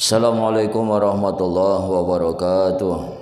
Assalamualaikum warahmatullahi wabarakatuh.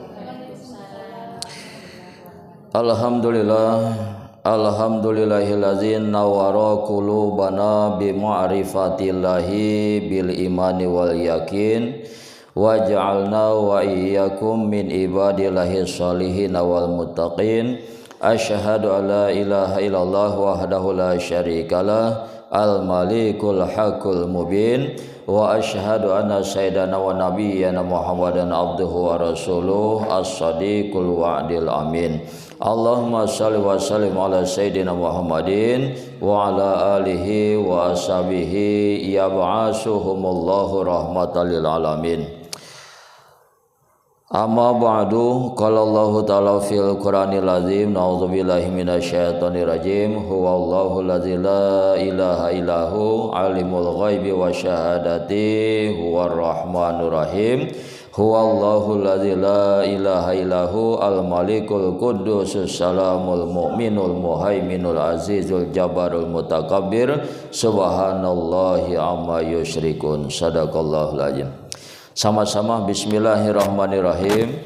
Alhamdulillahillazi nawwara qulubana bi ma'rifatillahi bil imani wal yakin wa ja'alna wa iyyakum min ibadillahi sholihin wal muttaqin. Asyhadu an la ilaha illallah wahdahu la syarikalah al malikul haqqul mubin wa asyhadu anna sayyidana wa nabiyyana Muhammadan abduhu wa rasuluh as-sadiqul wa'dil amin. Allahumma shalli wa sallim ala sayyidina Muhammadin wa ala alihi wa ashabihi yab'asuhumullahu rahmatan lil alamin. Amma ba'du, qala Allahu ta'ala fil Qur'anil azim, na'udzubillahi minasyaitonir rajim. Huwallahu allazi la ilaha illahu alimul ghaibi wasyahadati huwar rahmanur rahim. Huwallahu allazi la ilaha illahu al malikul quddus salamul mu'minul muhaiminul azizul jabbarul mutakabbir. Subhanallahi amma yusyrikun. Sadaqallahul azim. Sama-sama bismillahirrahmanirrahim.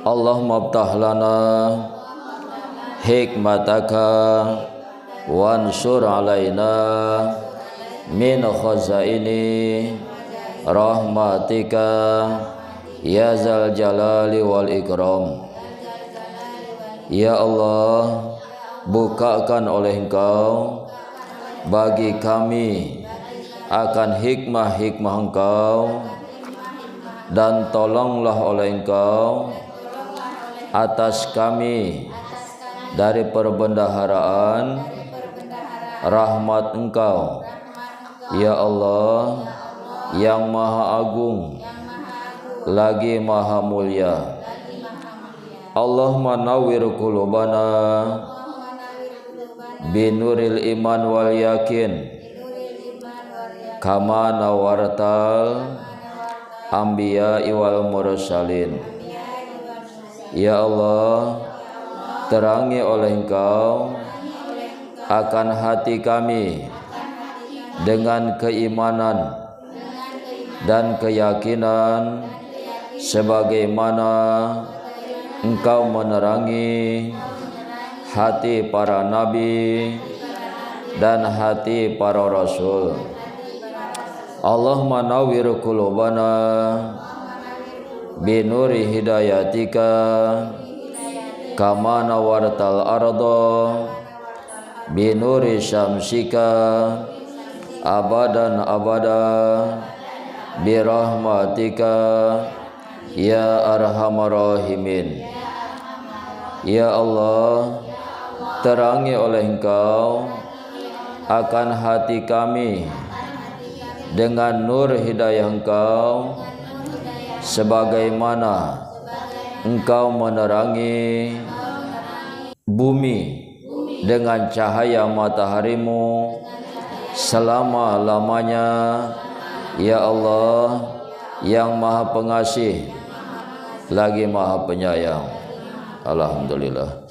Allahumma aftah lana hikmataka wansur alaina min khazaini rahmatika ya zal jalali wal ikram. Ya Allah, bukakan oleh Engkau bagi kami akan hikmah-hikmah Engkau, dan tolonglah oleh Engkau atas kami dari perbendaharaan rahmat Engkau, ya Allah yang maha agung lagi maha mulia. Allahumma nawwir qulubana binuril iman wal yakin kama nawartal anbiya wal mursalin. Ya Allah, terangi oleh Engkau akan hati kami dengan keimanan dan keyakinan sebagaimana Engkau menerangi hati para nabi dan hati para rasul. Allahumma nawwir qulubana binuri hidayatika kama nawartal arda binuri syamsika abadan abada birahmatika ya arhamar rahimin. Ya Allah, terangi oleh Engkau akan hati kami dengan nur hidayah Engkau sebagaimana Engkau menerangi bumi dengan cahaya mataharimu selama-lamanya. Ya Allah yang maha pengasih lagi maha penyayang. Alhamdulillah.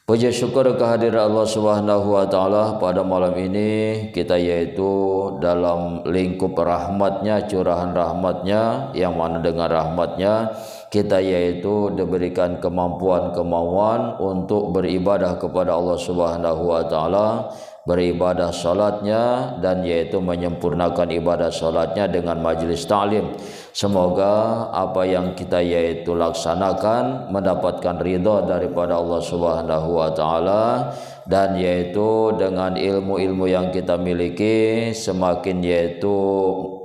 Puji syukur kehadiran Allah Subhanahu wa taala pada malam ini kita yaitu dalam lingkup rahmatnya, curahan rahmatnya, yang mana dengan rahmatnya kita yaitu diberikan kemampuan untuk beribadah kepada Allah Subhanahu wa taala, beribadah salatnya, dan yaitu menyempurnakan ibadah salatnya dengan majlis ta'lim. Semoga apa yang kita yaitu laksanakan mendapatkan ridha daripada Allah Subhanahu wa taala, dan yaitu dengan ilmu-ilmu yang kita miliki semakin yaitu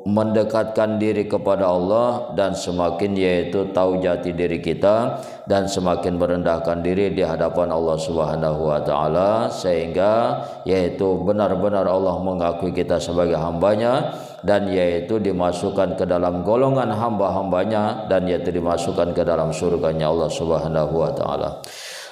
mendekatkan diri kepada Allah, dan semakin yaitu tahu jati diri kita, dan semakin merendahkan diri di hadapan Allah Subhanahu wa taala, sehingga yaitu benar-benar Allah mengakui kita sebagai hambanya, dan yaitu dimasukkan ke dalam golongan hamba-hambanya, dan yaitu dimasukkan ke dalam surganya Allah Subhanahu wa taala.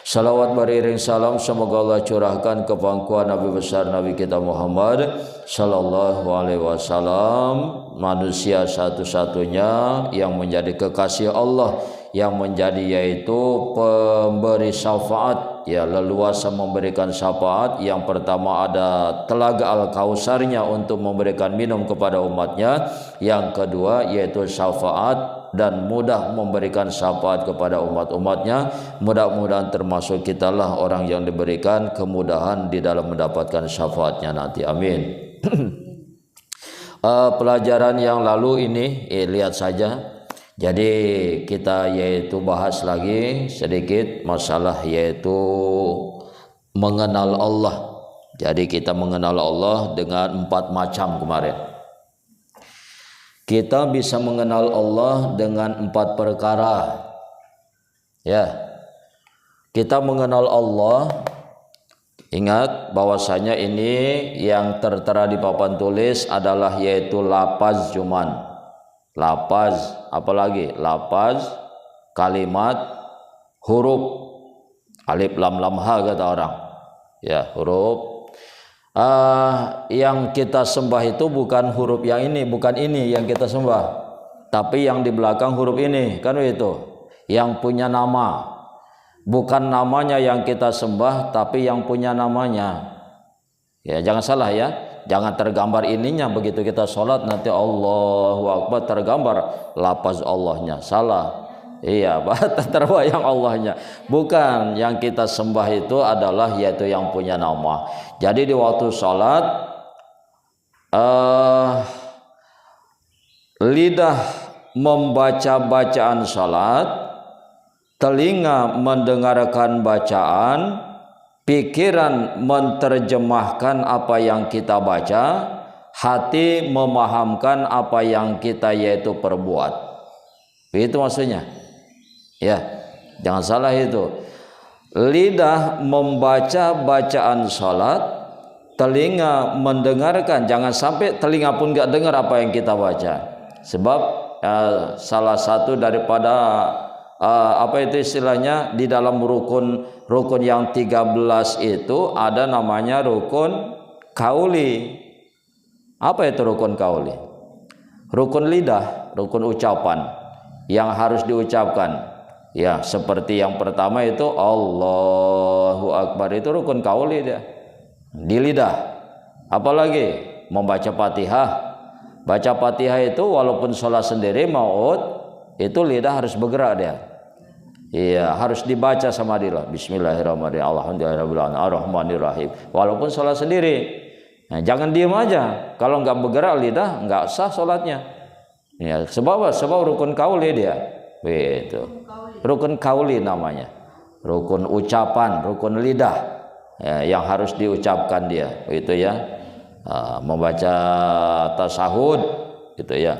Salawat beriring salam semoga Allah curahkan ke pangkuan Nabi besar Nabi kita Muhammad sallallahu alaihi wasallam, manusia satu-satunya yang menjadi kekasih Allah, yang menjadi yaitu pemberi syafaat, ya, leluasa memberikan syafaat. Yang pertama ada telaga Al-Kausarnya untuk memberikan minum kepada umatnya. Yang kedua yaitu syafaat dan mudah memberikan syafaat kepada umat-umatnya. Mudah-mudahan termasuk kitalah orang yang diberikan kemudahan di dalam mendapatkan syafaatnya nanti. Amin. Pelajaran yang lalu ini lihat saja. Jadi kita yaitu bahas lagi sedikit masalah yaitu mengenal Allah. Jadi kita mengenal Allah dengan 4 macam kemarin. Kita bisa mengenal Allah dengan 4 perkara. Ya. Kita mengenal Allah, ingat bahwasanya ini yang tertera di papan tulis adalah yaitu lafaz cuman. Lafaz, apalagi? Lafaz, kalimat, huruf. Alif lam lam ha kata orang. Ya, huruf. Yang kita sembah itu bukan huruf yang ini, bukan ini yang kita sembah. Tapi yang di belakang huruf ini, kan itu. Yang punya nama. Bukan namanya yang kita sembah, tapi yang punya namanya. Ya, jangan salah ya. Jangan tergambar ininya begitu kita sholat nanti Allahu Akbar tergambar lafaz Allahnya. Salah. Iya, terbayang Allahnya. Bukan, yang kita sembah itu adalah yaitu yang punya nama. Jadi di waktu sholat lidah membaca bacaan sholat, telinga mendengarkan bacaan, pikiran menerjemahkan apa yang kita baca, hati memahamkan apa yang kita yaitu perbuat. Itu maksudnya. Ya, jangan salah itu. Lidah membaca bacaan salat, telinga mendengarkan. Jangan sampai telinga pun gak dengar apa yang kita baca. Sebab salah satu daripada apa itu istilahnya di dalam rukun yang 13 itu ada namanya rukun kauli. Apa itu rukun kauli? Rukun lidah, rukun ucapan yang harus diucapkan. Ya, seperti yang pertama itu Allahu Akbar, itu rukun kauli dia. Di lidah. Apalagi membaca Fatihah. Baca Fatihah itu walaupun sholat sendiri maut, itu lidah harus bergerak dia. Iya, harus dibaca sama dia. Bismillahirrahmanirrahim. Alhamdulillahirabbil alamin arrahmanirrahim. Walaupun sholat sendiri. Nah, jangan diam aja. Kalau enggak bergerak lidah, enggak sah sholatnya. Ya, sebab rukun kauli dia. Begitu. Rukun kauli namanya. Rukun ucapan, rukun lidah. Ya, yang harus diucapkan dia. Itu ya. Membaca tasahud gitu ya.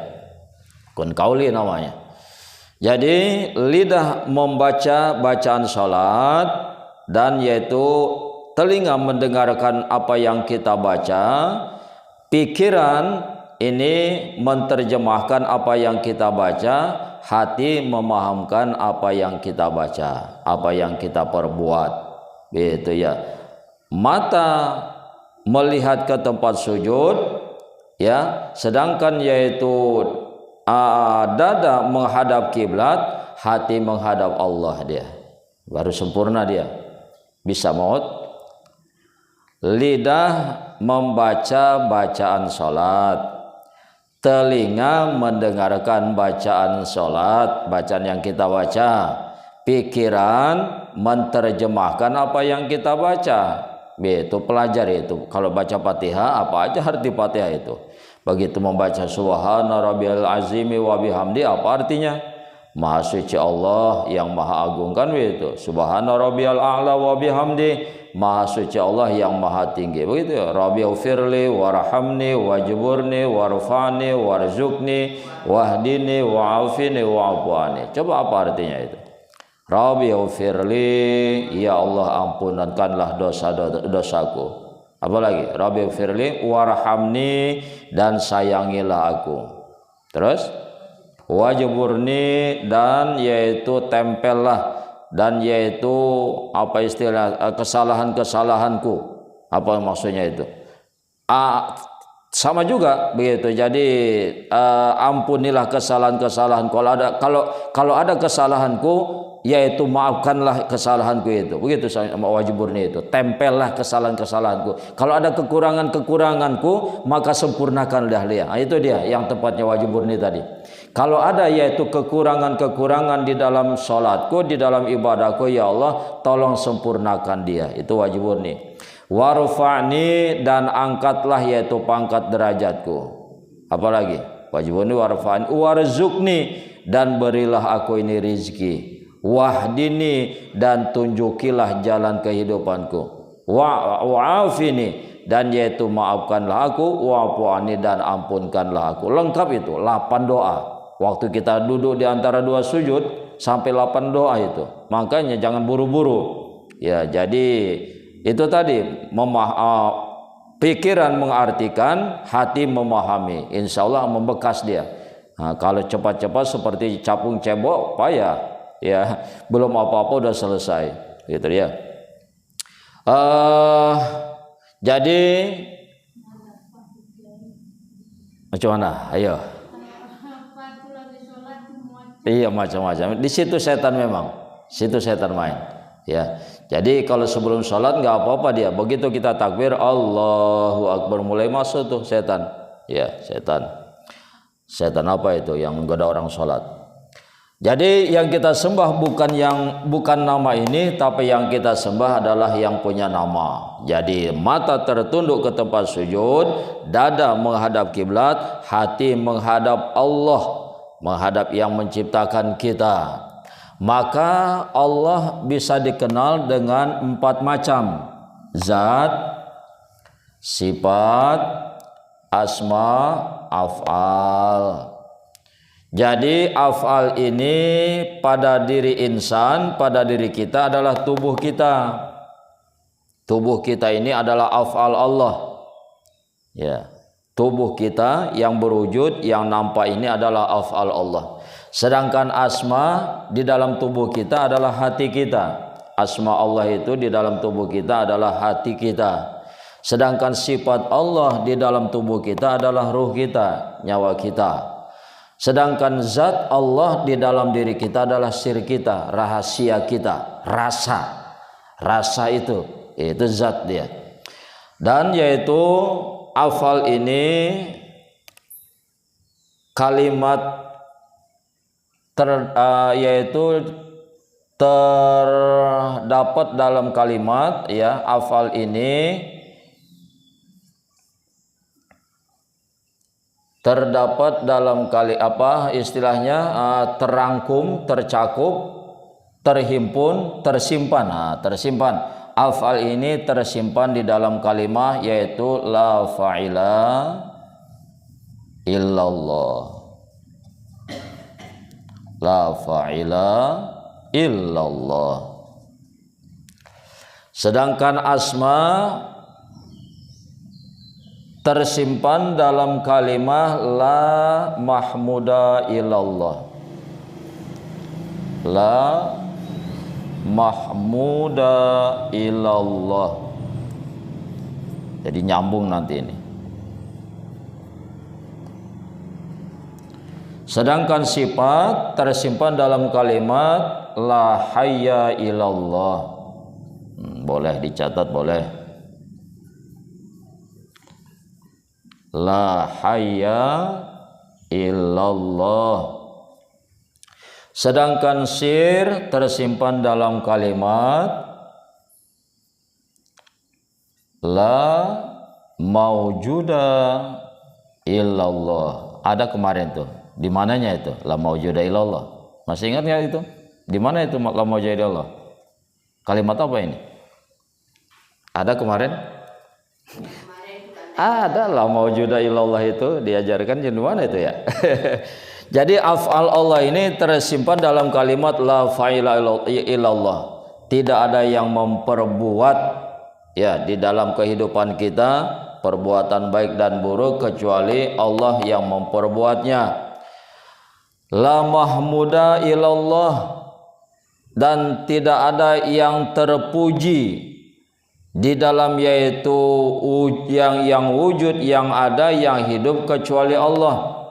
Rukun kauli namanya. Jadi lidah membaca bacaan salat dan yaitu telinga mendengarkan apa yang kita baca, pikiran ini menerjemahkan apa yang kita baca, hati memahamkan apa yang kita baca, apa yang kita perbuat. Gitu ya. Mata melihat ke tempat sujud ya, sedangkan yaitu dada menghadap kiblat, hati menghadap Allah dia. Baru sempurna dia. Bisa maut. Lidah membaca bacaan salat, telinga mendengarkan bacaan salat, bacaan yang kita baca, pikiran menerjemahkan apa yang kita baca. Itu pelajari itu. Kalau baca Fatihah, apa aja arti Fatihah itu? Begitu membaca Subhana Rabbiyal Azimi wa bihamdi, apa artinya? Maha suci Allah yang maha agung, kan begitu. Subhana Rabbiyal a'la wa bihamdi, maha suci Allah yang maha tinggi. Begitu ya. Rabbighfirli warhamni wajburni warfani warzuqni wahdini wa'afini wa'afwani. Coba apa artinya itu? Rabbighfirli, ya Allah ampunkanlah dosa-dosaku. Apalagi Rabbighfirli warhamni, dan sayangilah aku. Terus wajburni, dan yaitu tempellah, dan yaitu apa istilah kesalahan-kesalahanku. Apa maksudnya itu? sama juga begitu. Jadi ampunilah kesalahan-kesalahan. Kalau ada kesalahanku, yaitu maafkanlah kesalahanku itu. Begitu sama wajib murni itu. Tempellah kesalahan-kesalahanku. Kalau ada kekurangan-kekuranganku, maka sempurnakanlah dia. Nah, itu dia yang tepatnya wajib murni tadi. Kalau ada yaitu kekurangan-kekurangan di dalam salatku, di dalam ibadahku, ya Allah, tolong sempurnakan dia. Itu wajib murni. Warfa'ni, dan angkatlah yaitu pangkat derajatku. Apalagi wajib murni warfa'ni, warzuqni, dan berilah aku ini rizki. Wahdini, dan tunjukilah jalan kehidupanku. Wa'afini, dan yaitu maafkanlah aku. Wa'fu'ani, dan ampunkanlah aku. Lengkap itu 8 doa. Waktu kita duduk di antara 2 sujud sampai 8 doa itu. Makanya jangan buru-buru. Ya, jadi itu tadi pikiran mengartikan, hati memahami. Insya Allah membekas dia. Nah, kalau cepat-cepat seperti capung cebok, payah. Ya, belum apa-apa udah selesai. Gitu ya. Jadi macam mana? Ayo. Iya, macam-macam. Di situ setan memang. Situ setan main. Ya. Jadi kalau sebelum sholat nggak apa-apa dia. Begitu kita takbir Allahu Akbar, mulai masuk tuh setan. Ya, setan. Setan apa itu yang menggoda orang sholat. Jadi yang kita sembah bukan nama ini, tapi yang kita sembah adalah yang punya nama. Jadi mata tertunduk ke tempat sujud, dada menghadap kiblat, hati menghadap Allah, menghadap yang menciptakan kita. Maka Allah bisa dikenal dengan 4 macam: zat, sifat, asma, af'al. Jadi af'al ini pada diri insan, pada diri kita adalah tubuh kita. Tubuh kita ini adalah af'al Allah. Ya, tubuh kita yang berwujud, yang nampak ini adalah af'al Allah. Sedangkan asma di dalam tubuh kita adalah hati kita. Asma Allah itu di dalam tubuh kita adalah hati kita. Sedangkan sifat Allah di dalam tubuh kita adalah ruh kita, nyawa kita. Sedangkan zat Allah di dalam diri kita adalah sir kita, rahasia kita, rasa. Rasa itu zat dia. Dan yaitu afal ini kalimat yaitu terdapat dalam kalimat, ya, afal ini terdapat dalam istilahnya terangkum, tercakup, terhimpun, tersimpan. Tersimpan. Afal ini tersimpan di dalam kalimat, yaitu la fa'ila illallah. La fa'ila illallah. Sedangkan asma tersimpan dalam kalimat la mahmuda illallah. La mahmuda illallah. Jadi nyambung nanti ini. Sedangkan sifat tersimpan dalam kalimat la hayya illallah. Boleh dicatat, boleh. La hayya illallah. Sedangkan sir tersimpan dalam kalimat la maujuda illallah. Ada kemarin tuh. Di mananya itu? La maujuda illallah. Masih ingat nggak itu? Di mana itu la maujuda illallah? Kalimat apa ini? Ada kemarin? Ada la maujuda illallah itu diajarkan di mana itu ya? Jadi af'al Allah ini tersimpan dalam kalimat la fa'ila illallah. Tidak ada yang memperbuat, ya, di dalam kehidupan kita perbuatan baik dan buruk kecuali Allah yang memperbuatnya. La mahmuda ilallah, dan tidak ada yang terpuji di dalam yaitu yang wujud, yang ada, yang hidup kecuali Allah.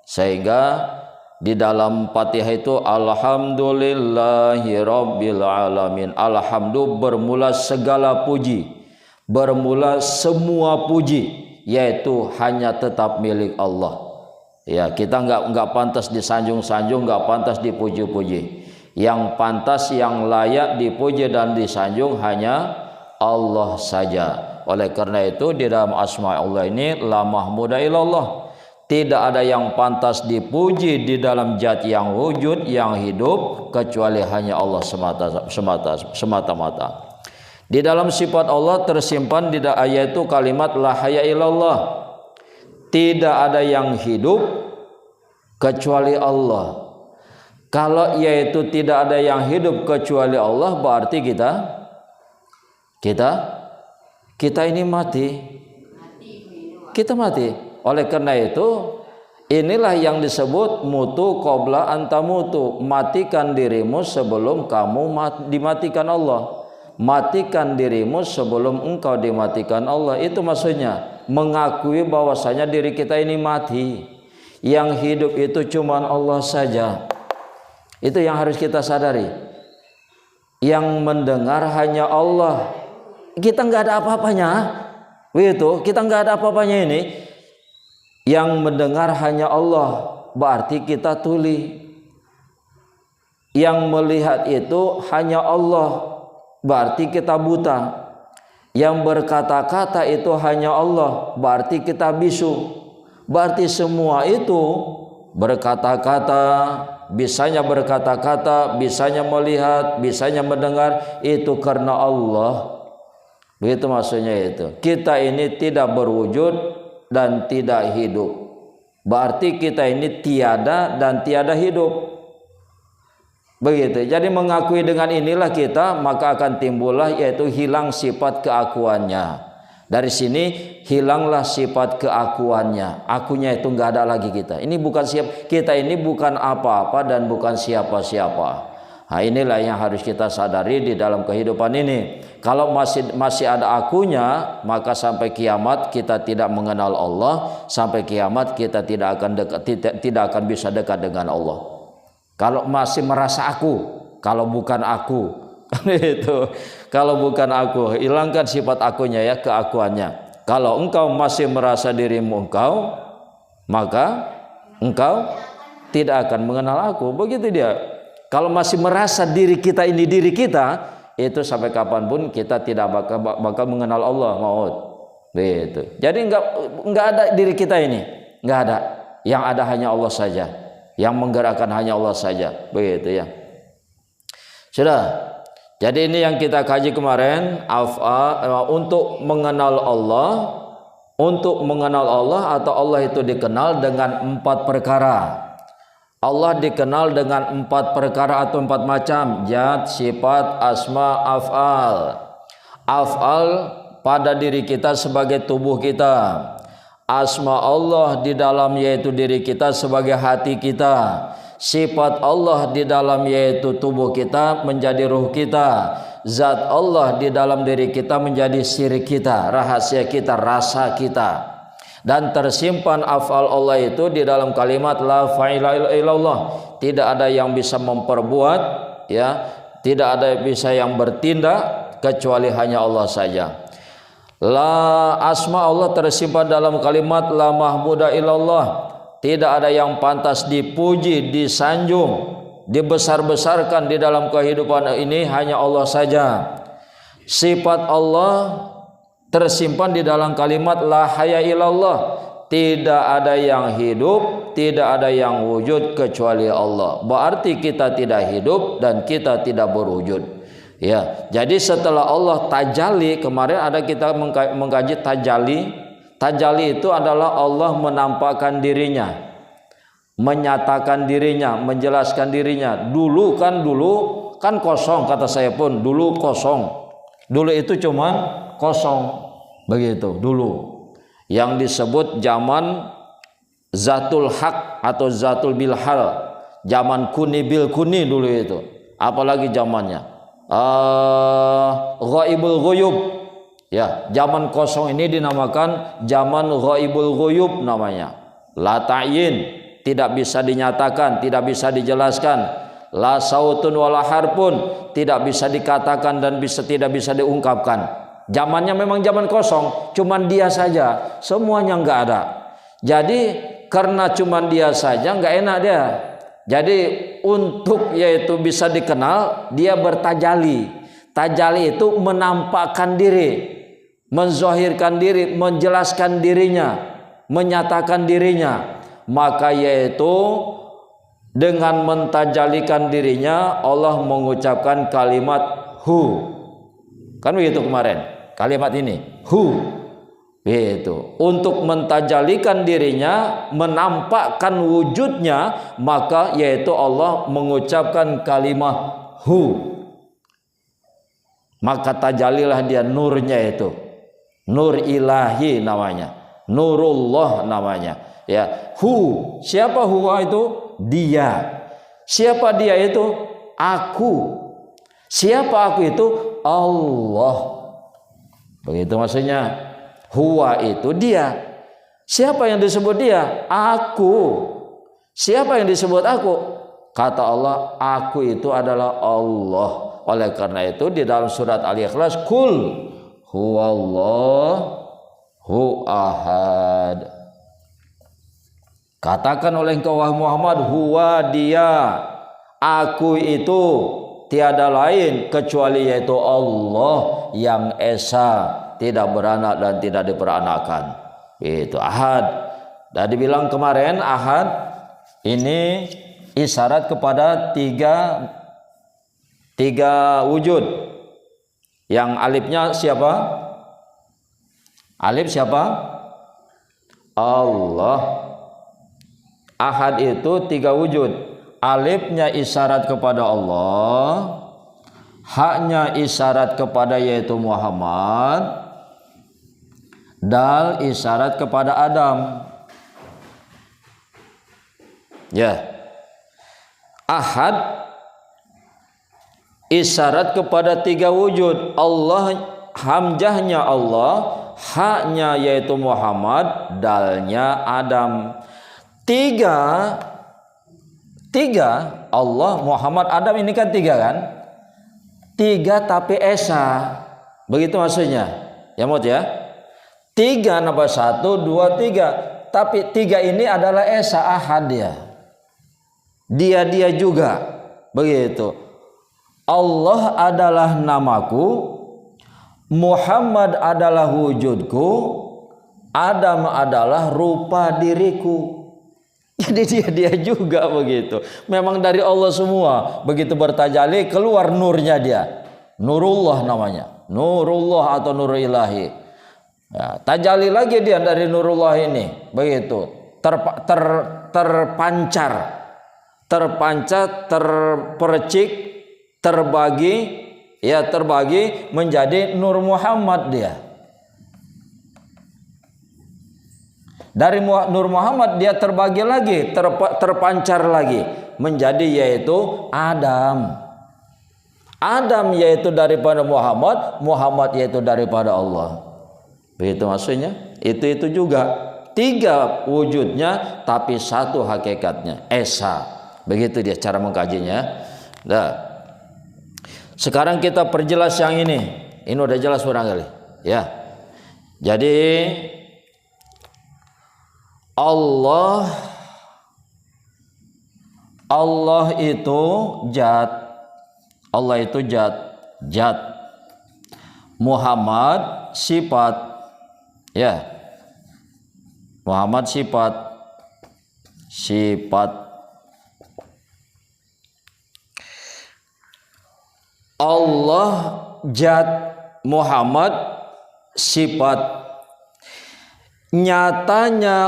Sehingga di dalam Fatihah itu alhamdulillahirabbil alamin. Alhamdulillah bermula segala puji, bermula semua puji, yaitu hanya tetap milik Allah. Ya, kita enggak pantas disanjung-sanjung, enggak pantas dipuji-puji. Yang pantas, yang layak dipuji dan disanjung hanya Allah saja. Oleh karena itu di dalam asma Allah ini la mahmuda illallah. Tidak ada yang pantas dipuji di dalam zat yang wujud, yang hidup kecuali hanya Allah semata-mata. Di dalam sifat Allah tersimpan di ayat itu kalimat la haya illallah. Tidak ada yang hidup kecuali Allah. Kalau yaitu tidak ada yang hidup kecuali Allah, berarti kita ini mati. Kita mati. Oleh karena itu, inilah yang disebut mutu qabla antamutu. Matikan dirimu sebelum kamu dimatikan Allah. Matikan dirimu sebelum engkau dimatikan Allah. Itu maksudnya mengakui bahwasanya diri kita ini mati. Yang hidup itu cuma Allah saja. Itu yang harus kita sadari. Yang mendengar hanya Allah. Kita nggak ada apa-apanya. Begitu, kita nggak ada apa-apanya ini. Yang mendengar hanya Allah, berarti kita tuli. Yang melihat itu hanya Allah, berarti kita buta. Yang berkata-kata itu hanya Allah, berarti kita bisu. Berarti semua itu berkata-kata, bisanya berkata-kata, bisanya melihat, bisanya mendengar, itu karena Allah. Begitu maksudnya itu. Kita ini tidak berwujud dan tidak hidup. Berarti kita ini tiada dan tiada hidup. Begitu. Jadi mengakui dengan inilah kita, maka akan timbullah yaitu hilang sifat keakuannya. Dari sini hilanglah sifat keakuannya. Akunya itu enggak ada lagi kita. Ini bukan kita ini bukan apa-apa dan bukan siapa-siapa. Nah, inilah yang harus kita sadari di dalam kehidupan ini. Kalau masih ada akunya, maka sampai kiamat kita tidak mengenal Allah. Sampai kiamat kita tidak akan bisa dekat dengan Allah. Kalau masih merasa aku, kalau bukan aku, itu. Kalau bukan aku, hilangkan sifat akunya ya, keakuannya. Kalau engkau masih merasa dirimu engkau, maka engkau tidak akan mengenal aku. Begitu dia. Kalau masih merasa diri kita ini diri kita, itu sampai kapanpun kita tidak bakal mengenal Allah, maut. Begitu. Jadi enggak ada diri kita ini, enggak ada. Yang ada hanya Allah saja. Yang menggerakkan hanya Allah saja. Begitu ya. Sudah. Jadi ini yang kita kaji kemarin, untuk mengenal Allah, atau Allah itu dikenal dengan 4 perkara. Allah dikenal dengan 4 perkara atau 4 macam, zat, sifat, asma, af'al. Af'al pada diri kita sebagai tubuh kita. Asma Allah di dalam yaitu diri kita sebagai hati kita. Sifat Allah di dalam yaitu tubuh kita menjadi ruh kita. Zat Allah di dalam diri kita menjadi siri kita, rahasia kita, rasa kita. Dan tersimpan afal Allah itu di dalam kalimat la fa'ila illallah. Tidak ada yang bisa memperbuat, ya, tidak ada bisa yang bertindak kecuali hanya Allah saja. La asma Allah tersimpan dalam kalimat la mahmuda illallah. Tidak ada yang pantas dipuji, disanjung, dibesar-besarkan di dalam kehidupan ini hanya Allah saja. Sifat Allah tersimpan di dalam kalimat la haya illallah. Tidak ada yang hidup, tidak ada yang wujud kecuali Allah. Berarti kita tidak hidup dan kita tidak berwujud. Ya, jadi setelah Allah tajalli, kemarin ada kita mengkaji tajalli. Tajalli itu adalah Allah menampakkan dirinya, menyatakan dirinya, menjelaskan dirinya. Dulu kan kosong, kata saya pun dulu kosong. Dulu itu cuma kosong. Begitu dulu. Yang disebut zaman zatul haq atau zatul bilhal. Zaman kuni bil kuni dulu itu. Apalagi zamannya ghaibul ghuyub. Ya, zaman kosong ini dinamakan zaman ghaibul ghuyub namanya. La ta'yin, tidak bisa dinyatakan, tidak bisa dijelaskan. La sautun wala harpun, tidak bisa dikatakan dan tidak bisa diungkapkan. Zamannya memang zaman kosong, cuman dia saja, semuanya enggak ada. Jadi karena cuman dia saja enggak enak dia. Jadi untuk yaitu bisa dikenal, dia bertajali. Tajali itu menampakkan diri, menzahirkan diri, menjelaskan dirinya, menyatakan dirinya. Maka yaitu dengan mentajalikan dirinya Allah mengucapkan kalimat hu. Kan begitu kemarin kalimat ini hu. Itu untuk mentajalikan dirinya, menampakkan wujudnya, maka yaitu Allah mengucapkan kalimat hu. Maka tajalilah dia nurnya itu. Nur ilahi namanya, nurullah namanya. Ya, hu. Siapa huwa itu? Dia. Siapa dia itu? Aku. Siapa aku itu? Allah. Begitu maksudnya. Huwa itu dia. Siapa yang disebut dia? Aku. Siapa yang disebut aku? Kata Allah, aku itu adalah Allah. Oleh karena itu di dalam surat Al-Ikhlas, kul huwallahu ahad. Katakan oleh engkau wahai Muhammad, huwa dia, aku itu tiada lain kecuali yaitu Allah yang esa, tidak beranak dan tidak diperanakan. Itu ahad. Dan dibilang kemarin ahad ini isyarat kepada tiga wujud. Yang alifnya siapa? Alif siapa? Allah. Ahad itu tiga wujud. Alifnya isyarat kepada Allah, haknya isyarat kepada yaitu Muhammad, dal isyarat kepada Adam. Ya. Ahad isyarat kepada tiga wujud. Allah, hamzahnya Allah, haknya yaitu Muhammad, dalnya Adam. Tiga Allah, Muhammad, Adam ini kan tiga kan? Tiga tapi esa. Begitu maksudnya. Ya Mut ya. Tiga nambah satu, dua, tiga. Tapi tiga ini adalah esa, ahad dia. Dia juga. Begitu. Allah adalah namaku, Muhammad adalah wujudku, Adam adalah rupa diriku. Jadi dia juga begitu. Memang dari Allah semua. Begitu bertajali keluar nurnya dia. Nurullah namanya. Nurullah atau nur ilahi. Ya, tajali lagi dia dari nurullah ini. Begitu. Terpancar. Terpercik. Terbagi. Ya, terbagi menjadi Nur Muhammad dia. Dari Nur Muhammad dia terbagi lagi, terpancar lagi menjadi yaitu Adam. Adam yaitu daripada Muhammad, Muhammad yaitu daripada Allah. Begitu maksudnya. Itu juga tiga wujudnya tapi satu hakikatnya, esa. Begitu dia cara mengkajinya. Nah, sekarang kita perjelas yang ini. Ini udah jelas barangkali, ya. Jadi Allah itu zat. Allah itu zat. Muhammad sifat. Ya. Muhammad sifat. Allah zat, Muhammad sifat. Nyatanya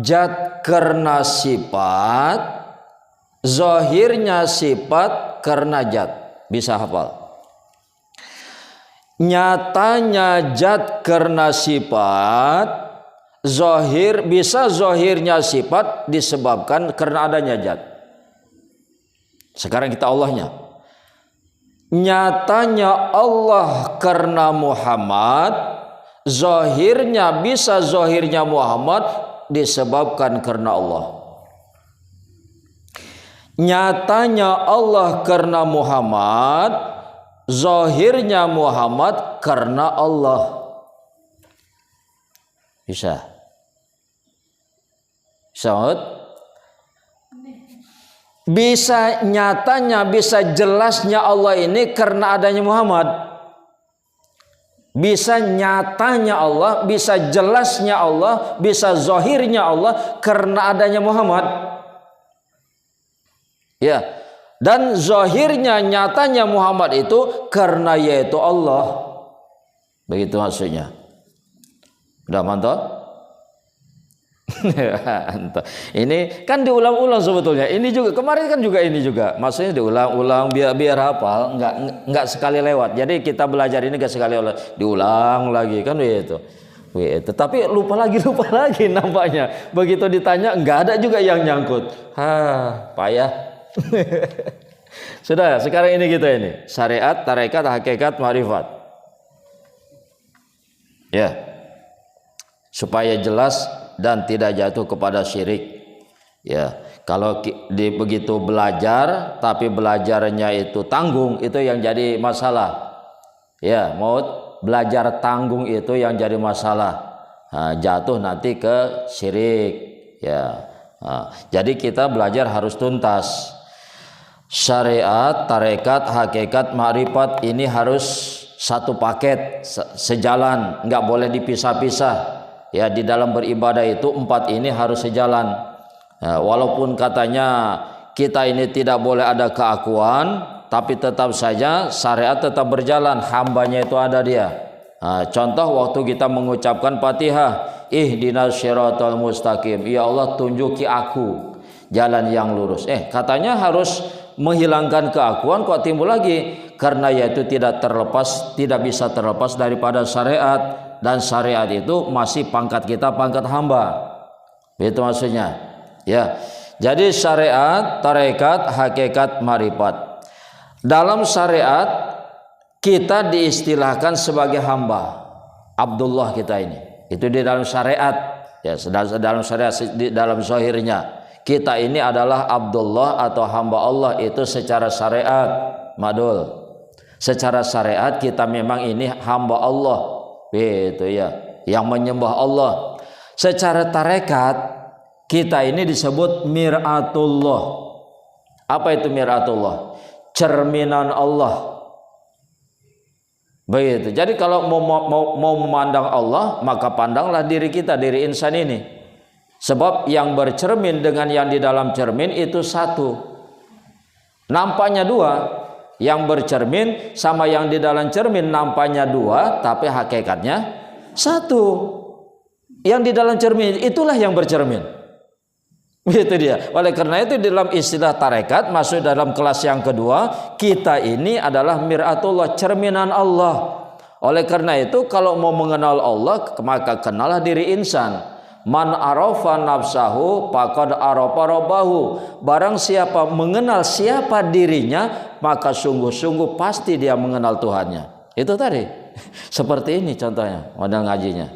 zat karena sifat, zahirnya sifat karena zat. Bisa hafal. Nyatanya zat karena sifat, zahirnya sifat disebabkan karena adanya zat. Sekarang kita Allahnya. Nyatanya Allah karena Muhammad, zahirnya bisa zahirnya Muhammad disebabkan karena Allah. Nyatanya Allah karena Muhammad, zahirnya Muhammad karena Allah. Bisa. Bisa nyatanya, bisa jelasnya Allah ini karena adanya Muhammad. Bisa nyatanya Allah, bisa jelasnya Allah, bisa zahirnya Allah karena adanya Muhammad. Ya, dan zahirnya nyatanya Muhammad itu karena yaitu Allah. Begitu maksudnya. Udah mantap? Ini kan diulang-ulang sebetulnya. Ini juga kemarin kan juga ini juga. Maksudnya diulang-ulang biar hafal, enggak sekali lewat. Jadi kita belajar ini enggak sekali diulang lagi kan begitu. Tapi lupa lagi nampaknya. Begitu ditanya enggak ada juga yang nyangkut. Payah. Sudah, sekarang ini kita ini syariat, tarekat, hakikat, ma'rifat. Ya. Supaya jelas dan tidak jatuh kepada syirik. Ya, kalau begitu belajar tapi belajarnya itu tanggung, itu yang jadi masalah. Ya, mau belajar tanggung itu yang jadi masalah. Jatuh nanti ke syirik. Ya. Jadi kita belajar harus tuntas. Syariat, tarekat, hakikat, ma'rifat ini harus satu paket, sejalan, nggak boleh dipisah-pisah. Ya, di dalam beribadah itu 4 ini harus sejalan. Walaupun katanya kita ini tidak boleh ada keakuan, tapi tetap saja syariat tetap berjalan, hambanya itu ada dia. Contoh waktu kita mengucapkan Fatihah, ihdinas syiratal mustaqim, ya Allah tunjuki aku jalan yang lurus. Katanya harus menghilangkan keakuan, kok timbul lagi? Karena yaitu tidak bisa terlepas daripada syariat. Dan syariat itu masih pangkat kita, pangkat hamba. Itu maksudnya. Ya. Jadi syariat, tarekat, hakikat, ma'rifat. Dalam syariat kita diistilahkan sebagai hamba. Abdullah kita ini. Itu di dalam syariat. Ya, dalam syariat, di dalam zahirnya. Kita ini adalah Abdullah atau hamba Allah, itu secara syariat. Madul. Secara syariat kita memang ini hamba Allah. Itu ya, yang menyembah Allah. Secara tarekat kita ini disebut miratullah. Apa itu miratullah? Cerminan Allah. Begitu. Jadi kalau mau memandang Allah, maka pandanglah diri kita, diri insan ini. Sebab yang bercermin dengan yang di dalam cermin itu satu. Nampaknya dua. Yang bercermin sama yang di dalam cermin nampaknya dua, tapi hakikatnya satu. Yang di dalam cermin itulah yang bercermin. Itu dia. Oleh karena itu dalam istilah tarekat masuk dalam kelas yang kedua, kita ini adalah miratullah, cerminan Allah. Oleh karena itu kalau mau mengenal Allah, maka kenallah diri insan. Man arafa nafsahu faqad arafa rabbahu. Barang siapa mengenal siapa dirinya, maka sungguh-sungguh pasti dia mengenal Tuhannya. Itu tadi. Seperti ini contohnya modal ngajinya.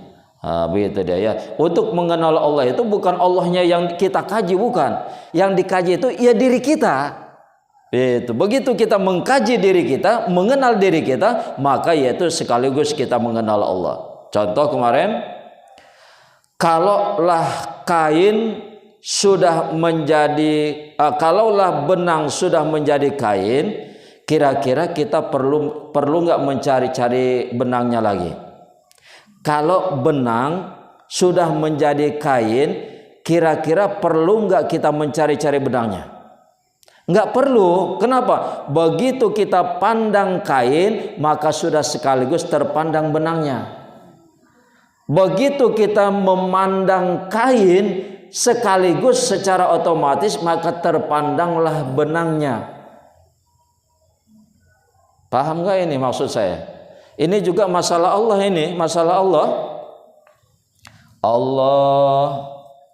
Begitu dia ya. Untuk mengenal Allah itu bukan Allahnya yang kita kaji, bukan. Yang dikaji itu ya diri kita. Itu. Begitu kita mengkaji diri kita, mengenal diri kita, maka yaitu sekaligus kita mengenal Allah. Contoh kemarin, kalaulah kain sudah menjadi, kalaulah benang sudah menjadi kain, kira-kira kita perlu nggak mencari-cari benangnya lagi? Kalau benang sudah menjadi kain, kira-kira perlu nggak kita mencari-cari benangnya? Nggak perlu. Kenapa? Begitu kita pandang kain, maka sudah sekaligus terpandang benangnya. Begitu kita memandang kain, sekaligus secara otomatis maka terpandanglah benangnya. Paham gak ini maksud saya? Ini juga masalah Allah ini, masalah Allah. Allah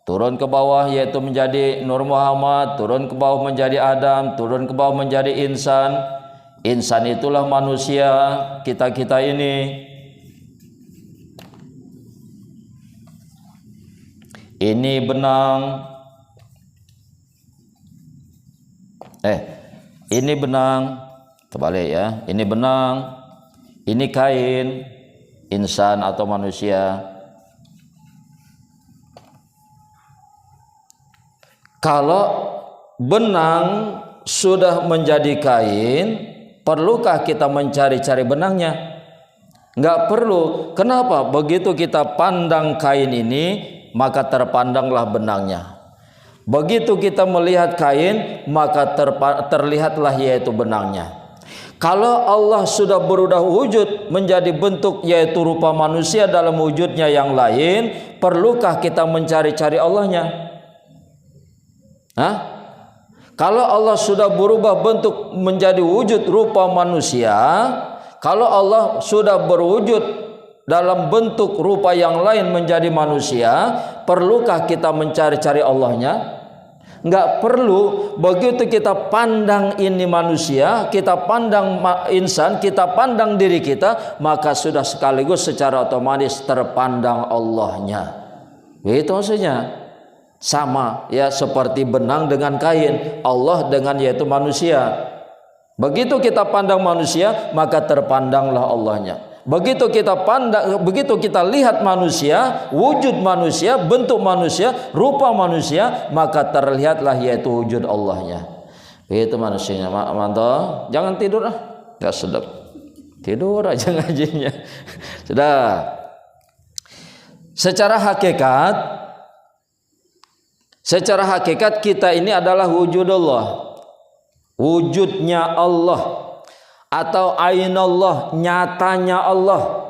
turun ke bawah yaitu menjadi Nur Muhammad, turun ke bawah menjadi Adam, turun ke bawah menjadi insan. Insan itulah manusia, kita-kita ini. ini benang, ini benang, terbalik ya, ini benang, ini kain, insan atau manusia. Kalau benang sudah menjadi kain, perlukah kita mencari-cari benangnya? Enggak perlu. Kenapa? Begitu kita pandang kain ini, maka terpandanglah benangnya. Begitu kita melihat kain, maka terlihatlah yaitu benangnya. Kalau Allah sudah berubah wujud menjadi bentuk yaitu rupa manusia dalam wujudnya yang lain, perlukah kita mencari-cari Allahnya? Hah? Kalau Allah sudah berubah bentuk menjadi wujud rupa manusia, kalau Allah sudah berwujud dalam bentuk rupa yang lain menjadi manusia, perlukah kita mencari-cari Allahnya? Enggak perlu. Begitu kita pandang ini manusia, kita pandang insan, kita pandang diri kita, maka sudah sekaligus secara otomatis terpandang Allahnya. Itu maksudnya. Sama ya, seperti benang dengan kain, Allah dengan yaitu manusia. Begitu kita pandang manusia, maka terpandanglah Allahnya. Begitu kita pandang, begitu kita lihat manusia, wujud manusia, bentuk manusia, rupa manusia, maka terlihatlah yaitu wujud Allahnya. Itu manusianya. Mantap. Jangan tidur ah. Enggak sedap. Tidur aja ngajinya. Sudah. Secara hakikat kita ini adalah wujud Allah. Wujudnya Allah. Atau ainallah, nyatanya Allah.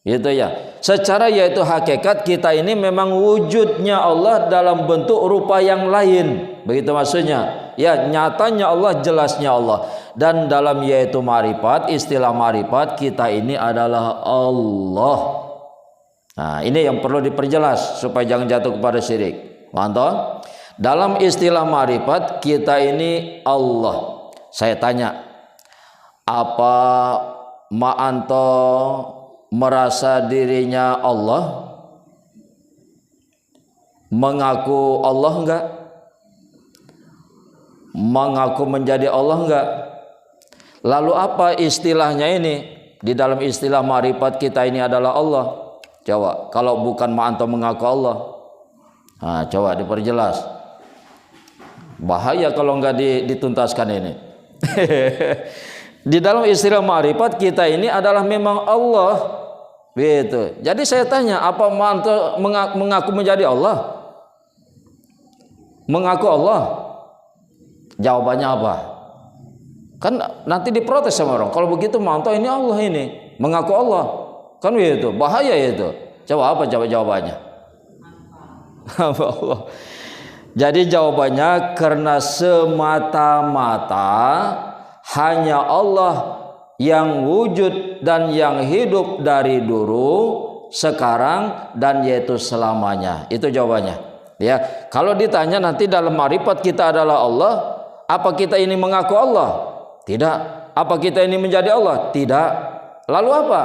Gitu ya. Secara yaitu hakikat kita ini memang wujudnya Allah dalam bentuk rupa yang lain. Begitu maksudnya. Ya, nyatanya Allah, jelasnya Allah. Dan dalam yaitu marifat, istilah marifat kita ini adalah Allah. Nah, ini yang perlu diperjelas supaya jangan jatuh kepada syirik. Mantap. Dalam istilah marifat kita ini Allah. Saya tanya, apa Ma'anto merasa dirinya Allah? Mengaku Allah enggak? Mengaku menjadi Allah enggak? Lalu apa istilahnya ini? Di dalam istilah marifat kita ini adalah Allah. Coba, kalau bukan Ma'anto mengaku Allah. Nah, coba diperjelas. Bahaya kalau enggak dituntaskan ini. Di dalam istilah ma'rifat kita ini adalah memang Allah. Gitu. Jadi saya tanya, apa Ma'anto mengaku menjadi Allah? Mengaku Allah? Jawabannya apa? Kan nanti diprotes sama orang. Kalau begitu Ma'anto ini Allah ini, mengaku Allah. Kan begitu. Bahaya itu. Coba apa jawabannya? Allah. Jadi jawabannya karena semata-mata hanya Allah yang wujud dan yang hidup dari dulu, sekarang dan yaitu selamanya. Itu jawabannya. Ya, kalau ditanya nanti dalam marifat kita adalah Allah, apa kita ini mengaku Allah? Tidak. Apa kita ini menjadi Allah? Tidak. Lalu apa?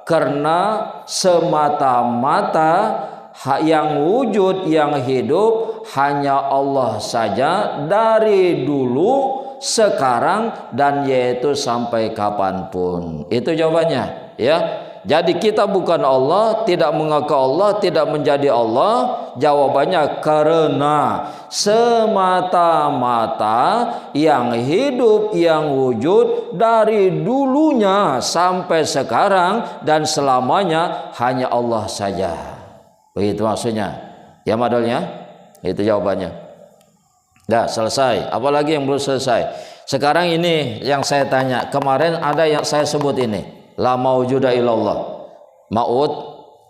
Karena semata-mata yang wujud, yang hidup hanya Allah saja dari dulu, sekarang dan yaitu sampai kapanpun. Itu jawabannya ya. Jadi kita bukan Allah, tidak mengaku Allah, tidak menjadi Allah. Jawabannya karena semata-mata yang hidup, yang wujud dari dulunya sampai sekarang dan selamanya hanya Allah saja. Begitu maksudnya. Ya modalnya? Itu jawabannya. Dah selesai. Apalagi yang belum selesai? Sekarang ini yang saya tanya. Kemarin ada yang saya sebut ini. La maujuda illallah. Maud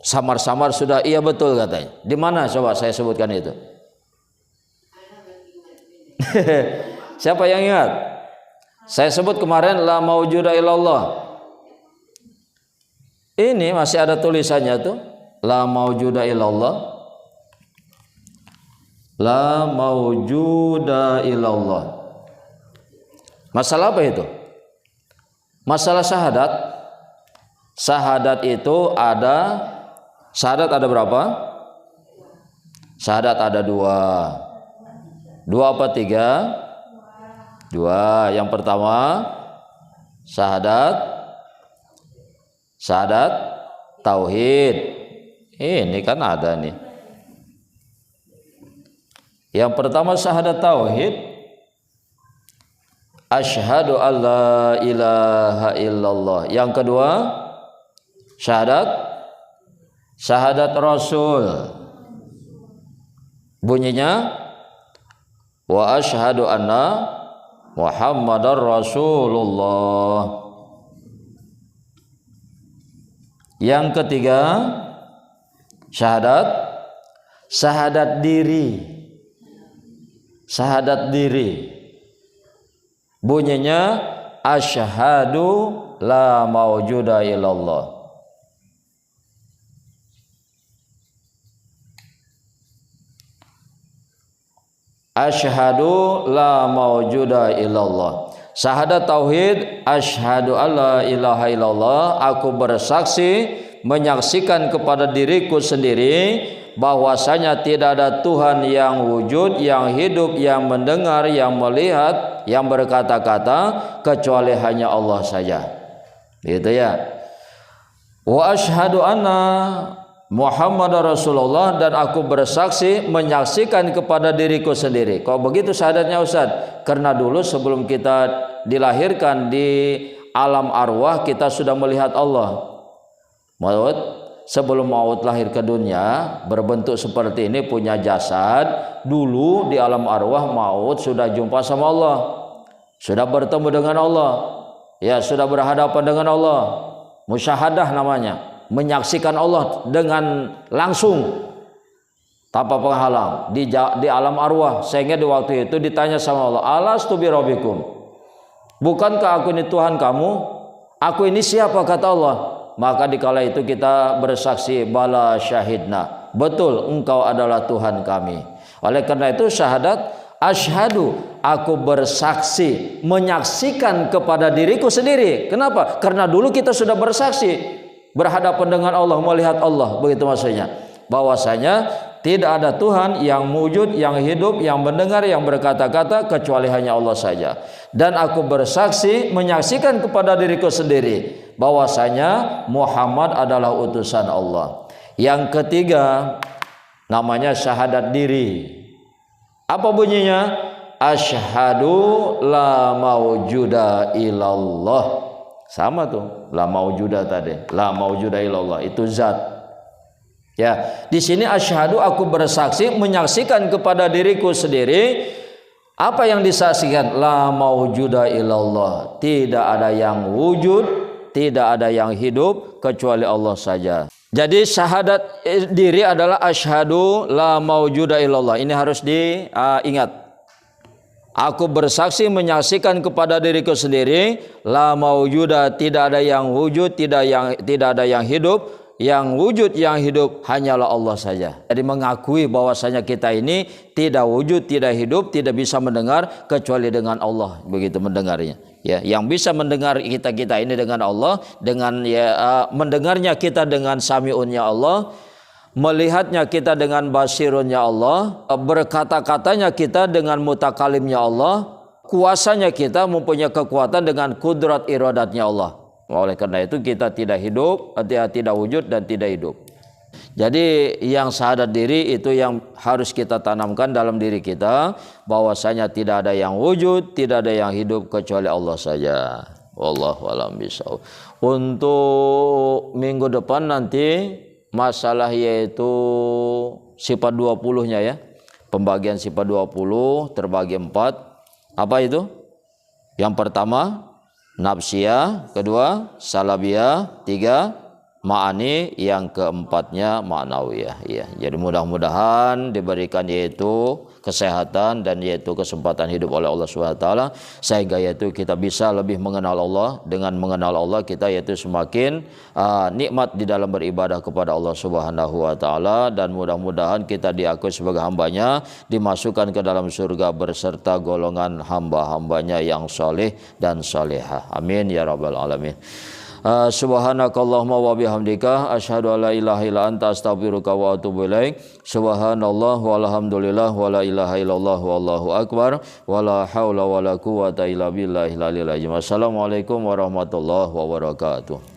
samar-samar sudah iya betul katanya. Di mana coba saya sebutkan itu? Siapa yang ingat? Saya sebut kemarin la maujuda illallah. Ini masih ada tulisannya tuh. La maujuda illallah. La maujuda illallah. Masalah apa itu? Masalah syahadat. Syahadat itu ada berapa? Syahadat ada dua. Dua apa tiga? Dua. Yang pertama syahadat tauhid. Ini kan ada nih. Yang pertama syahadat tauhid. Asyhadu alla ilaha illallah. Yang kedua syahadat Rasul. Bunyinya wa asyhadu anna Muhammadar Rasulullah. Yang ketiga syahadat diri. Syahadat diri. Bunyinya asyhadu la maujuda illallah. Asyhadu la maujuda illallah. Syahadat tauhid, asyhadu alla ilaha illallah, aku bersaksi menyaksikan kepada diriku sendiri bahwasanya tidak ada Tuhan yang wujud, yang hidup, yang mendengar, yang melihat, yang berkata-kata kecuali hanya Allah saja. Gitu ya. Wa asyhadu anna Muhammad Rasulullah, dan aku bersaksi menyaksikan kepada diriku sendiri. Kok begitu syahadatnya Ustaz? Karena dulu sebelum kita dilahirkan di alam arwah kita sudah melihat Allah. Sebelum maut lahir ke dunia berbentuk seperti ini, punya jasad. Dulu di alam arwah maut sudah jumpa sama Allah, sudah bertemu dengan Allah, ya sudah berhadapan dengan Allah. Musyahadah namanya, menyaksikan Allah dengan langsung tanpa penghalang di alam arwah. Sehingga di waktu itu ditanya sama Allah, alastu bi rabbikum, bukankah aku ini Tuhan kamu? Aku ini siapa, kata Allah. Maka dikala itu kita bersaksi, bala syahidna, betul engkau adalah Tuhan kami. Oleh karena itu syahadat, asyhadu, aku bersaksi menyaksikan kepada diriku sendiri. Kenapa? Karena dulu kita sudah bersaksi berhadapan dengan Allah, melihat Allah. Begitu maksudnya, bahwasanya tidak ada Tuhan yang wujud, yang hidup, yang mendengar, yang berkata-kata kecuali hanya Allah saja. Dan aku bersaksi menyaksikan kepada diriku sendiri bahwasanya Muhammad adalah utusan Allah. Yang ketiga namanya syahadat diri. Apa bunyinya? Asyhadu la maujuda illallah. Sama tuh, la maujuda tadi. La maujuda illallah itu zat. Ya, di sini asyhadu, aku bersaksi menyaksikan kepada diriku sendiri. Apa yang disaksikan? La maujuda illallah. Tidak ada yang wujud, tidak ada yang hidup kecuali Allah saja. Jadi syahadat diri adalah asyhadu la maujuda illallah. Ini harus diingat. Aku bersaksi menyaksikan kepada diriku sendiri, la maujuda, tidak ada yang wujud, tidak ada yang hidup. Yang wujud, yang hidup hanyalah Allah saja. Jadi mengakui bahwasanya kita ini tidak wujud, tidak hidup, tidak bisa mendengar kecuali dengan Allah. Begitu mendengarnya. Ya, yang bisa mendengar kita ini dengan Allah, dengan mendengarnya kita dengan sami'unnya Allah, melihatnya kita dengan basirunnya Allah, berkata-katanya kita dengan mutakalimnya Allah, kuasanya kita mempunyai kekuatan dengan kudrat iradatnya Allah. Oleh karena itu kita tidak hidup, tidak wujud dan tidak hidup. Jadi yang syahadat diri itu yang harus kita tanamkan dalam diri kita, bahwasanya tidak ada yang wujud, tidak ada yang hidup kecuali Allah saja. Wallahu a'lam bishawab. Untuk minggu depan nanti masalah yaitu sifat 20-nya ya. Pembagian sifat 20 terbagi 4. Apa itu? Yang pertama nafsiyah, kedua salabiyah, tiga ma'ani, yang keempatnya ma'nawiyah. Ya, jadi mudah-mudahan diberikan yaitu kesehatan dan yaitu kesempatan hidup oleh Allah SWT, sehingga yaitu kita bisa lebih mengenal Allah. Dengan mengenal Allah kita yaitu semakin nikmat di dalam beribadah kepada Allah Subhanahu wa taala, dan mudah-mudahan kita diakui sebagai hambanya, dimasukkan ke dalam surga berserta golongan hamba-hambanya yang soleh dan solehah. Amin ya rabbal alamin. Subhanakallahumma wa bihamdika asyhadu an la ilaha illa anta astaghfiruka wa atubu ilaik. Subhanallah walhamdulillah wala ilaha illallah wallahu akbar wala haula wala quwata illa billahil aliyil azim. Assalamualaikum warahmatullahi wabarakatuh.